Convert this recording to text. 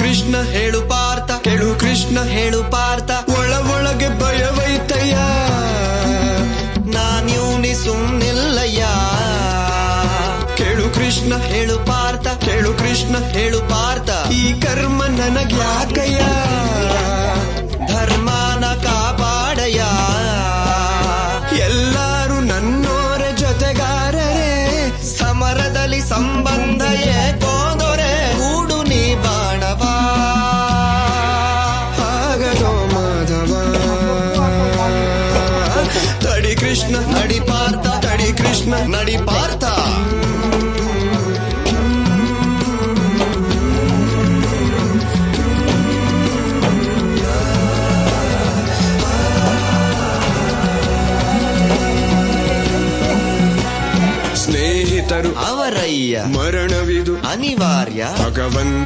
ಕೃಷ್ಣ ಹೇಳು ಪಾರ್ಥ, ಕೇಳು ಕೃಷ್ಣ ಹೇಳು ಪಾರ್ಥ, ಒಳಗೆ ಭಯವೈತಯ್ಯ, ನಾನ್ಯೂನಿ ಸುಮ್ನಿಲ್ಲಯ್ಯ. ಕೇಳು ಕೃಷ್ಣ ಹೇಳು ಪಾರ್ಥ, ಕೇಳು ಕೃಷ್ಣ ಹೇಳು ಪಾರ್ಥ, ಈ ಕರ್ಮ ನನಗ್ಯಾಕಯ್ಯ, ಧರ್ಮನ ಕಾಪಾಡಯ್ಯ. ಎಲ್ಲರೂ ನನ್ನೋರ ಜೊತೆಗಾರರೇ, ಸಮರದಲ್ಲಿ ಸಂಬಂಧ ಏಕೋದೊರೆ, ಕೂಡು ನೀ ಬಾಣವ ಆಗದೋ ಮಾಧವ. ತಡಿ ಕೃಷ್ಣ ನಡಿ ಪಾರ್ಥ, ತಡಿ ಕೃಷ್ಣ ನಡಿ ಪಾರ್ಥ. ಸ್ನೇಹಿತರು ಅವರಯ್ಯ, ಮರಣವಿದು ಅನಿವಾರ್ಯ, ಭಗವಂತ